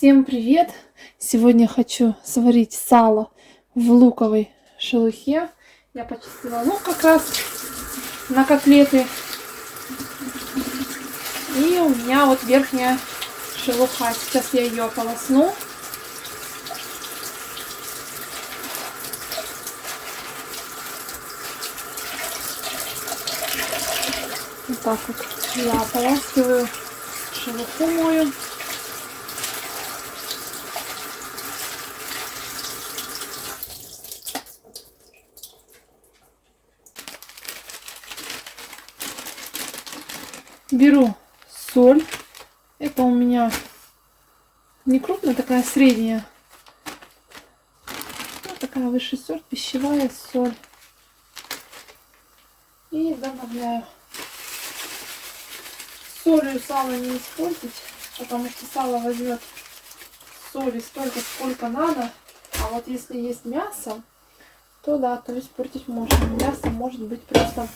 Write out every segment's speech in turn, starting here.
Всем привет! Сегодня хочу сварить сало в луковой шелухе. Я почистила лук как раз на котлеты. И у меня вот верхняя шелуха. Сейчас я ее ополосну. Вот так вот я ополаскиваю шелуху мою. Беру соль. Это у меня не крупная, такая средняя. Вот такая высший сорт, пищевая соль. И добавляю. Солью сало не испортить, потому что сало возьмет соли столько, сколько надо. А вот если есть мясо, то да, то испортить можно. Мясо может быть просто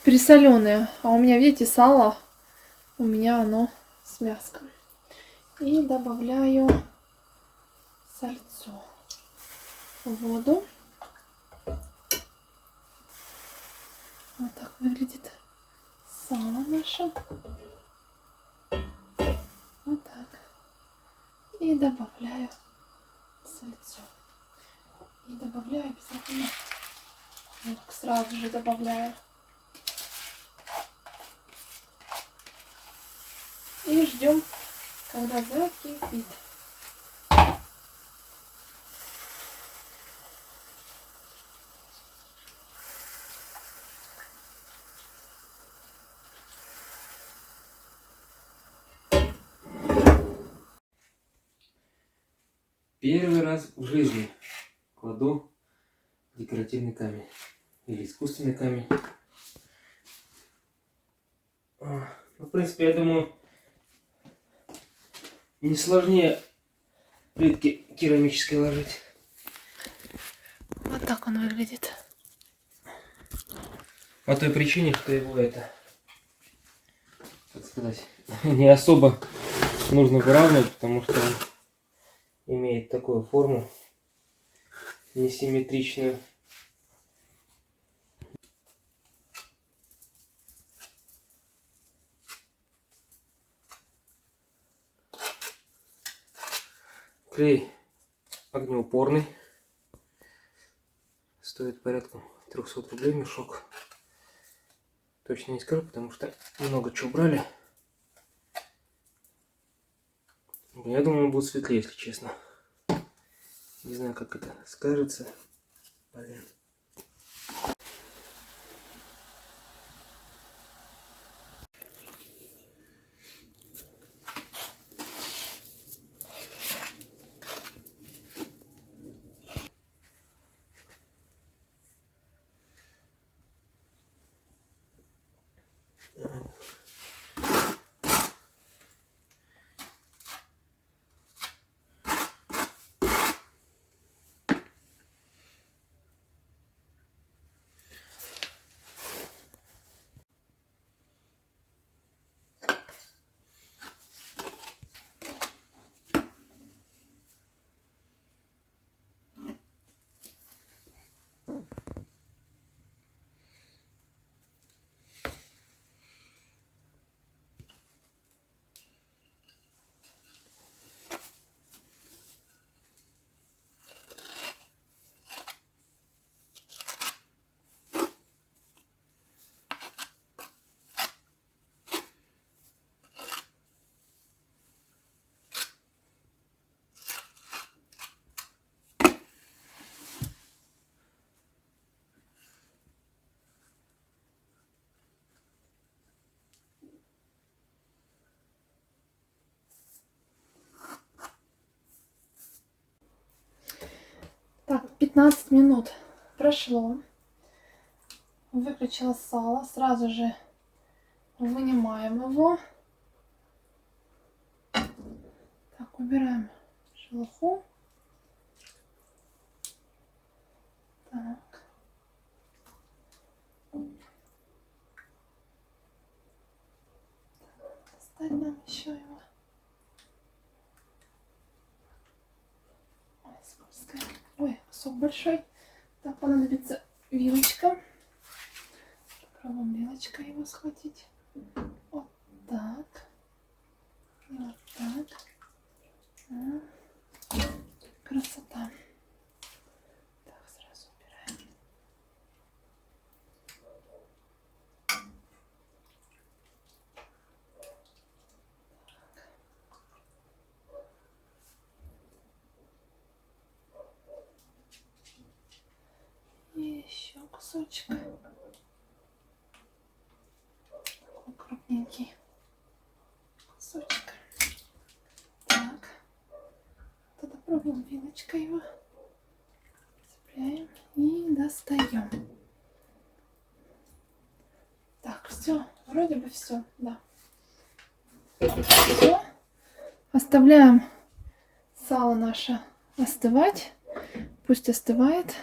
пересоленое. А у меня, видите, сало, у меня оно с мяском. И добавляю сальцо в воду. Вот так выглядит сало наше. Вот так. И добавляю сальцо. И добавляю обязательно лук. Сразу же добавляю. И ждем, когда закипит. Первый раз в жизни кладу декоративный камень или искусственный камень. Ну, в принципе, я думаю, не сложнее плитки керамической ложить. Вот так он выглядит. По той причине, что его это, так сказать, не особо нужно выравнивать, потому что он имеет такую форму несимметричную. Клей огнеупорный. Стоит порядка 300 рублей мешок. Точно не скажу, потому что много чего брали. Я думаю, он будет светлее, если честно. Не знаю, как это скажется. Блин. Так, 15 минут прошло. Выключила сало. Сразу же вынимаем его. Так, убираем шелуху. Так. Достать нам еще его. кусок большой. Так, понадобится вилочка. Попробуем вилочкой его схватить. Вот так. И вот так. Красота. Так, сразу убираем. И еще кусочек. Такой крупненький кусочек. Так. Тогда пробуем вилочкой его. Цепляем и достаем. Так, все. Вроде бы все. Да. Все. Оставляем сало наше остывать. Пусть остывает.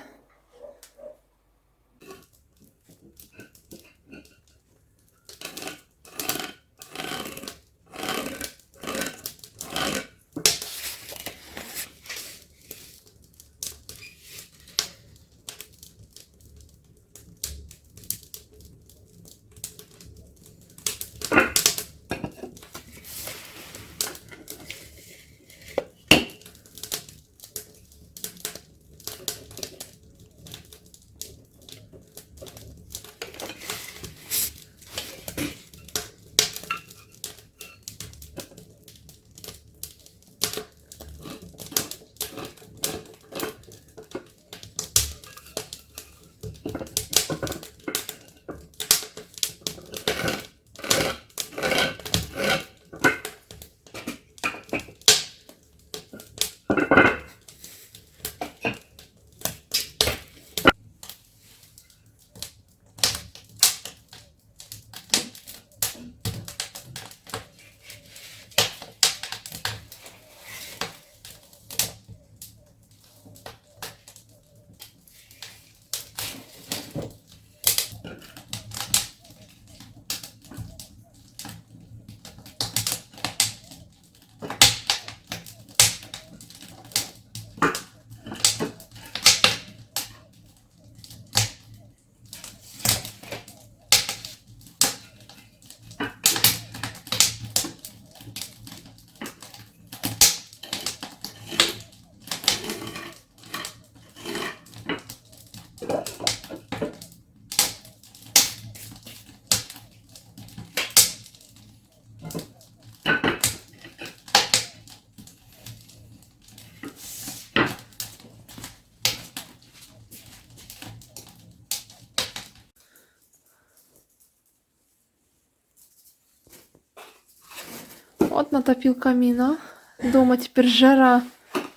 Вот натопил камина. Дома теперь жара.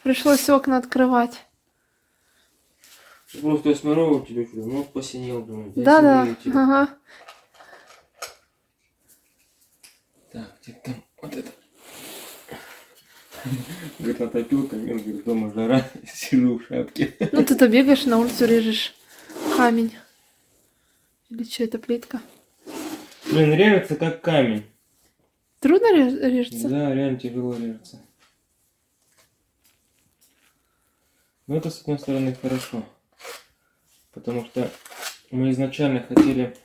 Пришлось окна открывать. Просто я смотрел у тебя, ну, посинел, думаю. Да-да, ага. Так, где там вот это. Говорит, натопил камин, говорит, дома жара, сижу в шапке. Ну ты-то бегаешь, на улицу режешь камень. Или что, это плитка? Блин, режется как камень. Трудно режется? Да, реально тяжело режется. Но это, с одной стороны, хорошо. Потому что мы изначально хотели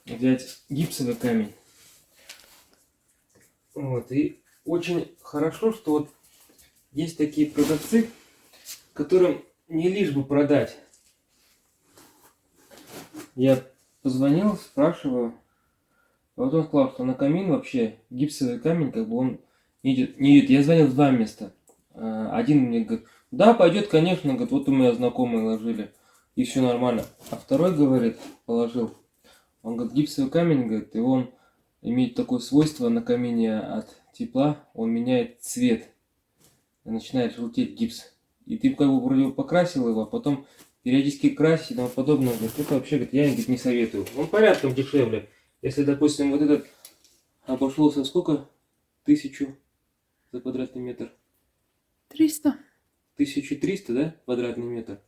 взять гипсовый камень. Вот, и очень хорошо, что вот есть такие продавцы, которым не лишь бы продать. Я позвонил, спрашиваю. А вот он сказал, что на камин вообще гипсовый камень, как бы он не идет. Я звонил в два места. Один мне говорит, да, пойдет, конечно, говорит, вот у меня знакомые ложили, и все нормально. А второй, говорит, положил, он говорит, гипсовый камень, говорит, и он имеет такое свойство на камине от тепла, он меняет цвет, и начинает желтеть гипс. И ты как бы вроде покрасил его, а потом периодически красить и тому подобное. Говорит, это вообще, говорит, я говорит, не советую. Он порядком дешевле. Если, допустим, вот этот обошелся сколько? 1000 за квадратный метр? 300. 1300, да, квадратный метр?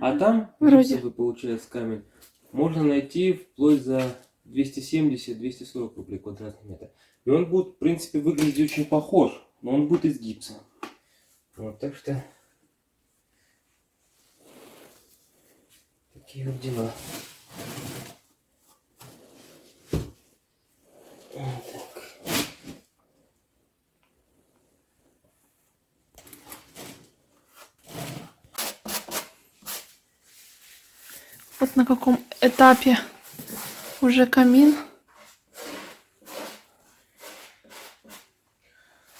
А там, вроде, гипсовый, получается, камень, можно найти вплоть за 270-240 рублей квадратный метр. И он будет, в принципе, выглядеть очень похож, но он будет из гипса. Вот, так что такие вот дела. Вот так. Вот на каком этапе уже камин.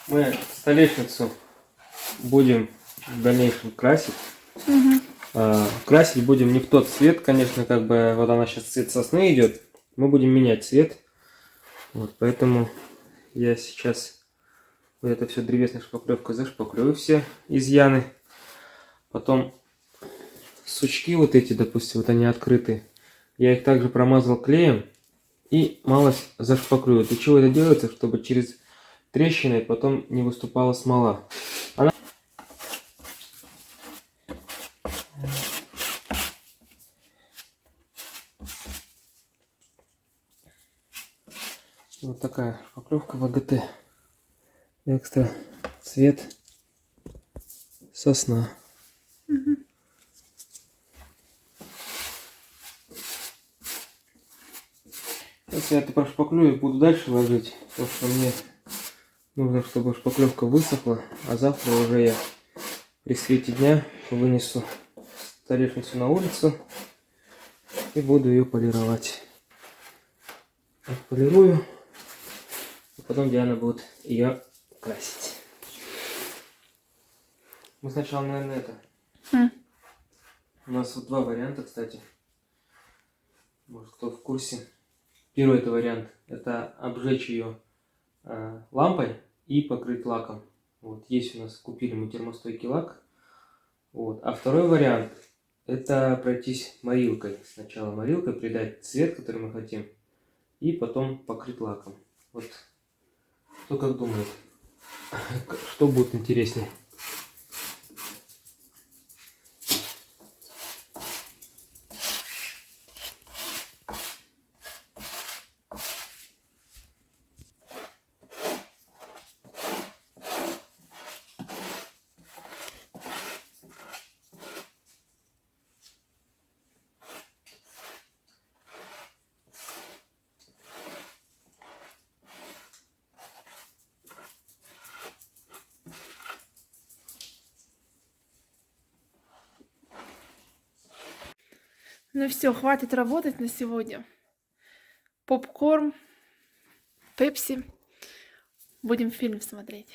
Мы столешницу будем в дальнейшем красить. Красить будем не в тот цвет, конечно, как бы вот она сейчас цвет сосны идет. Мы будем менять цвет. Вот, поэтому я сейчас вот это все древесной шпаклевкой зашпаклюю все изъяны. Потом сучки вот эти, допустим, вот они открыты. Я их также промазал клеем и малость зашпаклюю. Для чего это делается? Чтобы через трещины потом не выступала смола. Вот такая шпаклевка ВГТ. Экстра цвет сосна. Сейчас я это прошпаклюю и буду дальше ложить, потому что мне нужно, чтобы шпаклевка высохла, а завтра уже я при свете дня вынесу столешницу на улицу и буду ее полировать. Отполирую, и потом Диана будет ее красить. Мы сначала, наверное, это... У нас вот два варианта, кстати. Может, кто в курсе. Первый это вариант. Это обжечь ее лампой и покрыть лаком. Вот есть у нас, купили мы термостойкий лак. Вот. А второй вариант это пройтись морилкой. Сначала морилкой придать цвет, который мы хотим, и потом покрыть лаком. Вот кто как думает, что будет интереснее. Ну все, хватит работать на сегодня. Попкорн, пепси. Будем фильм смотреть.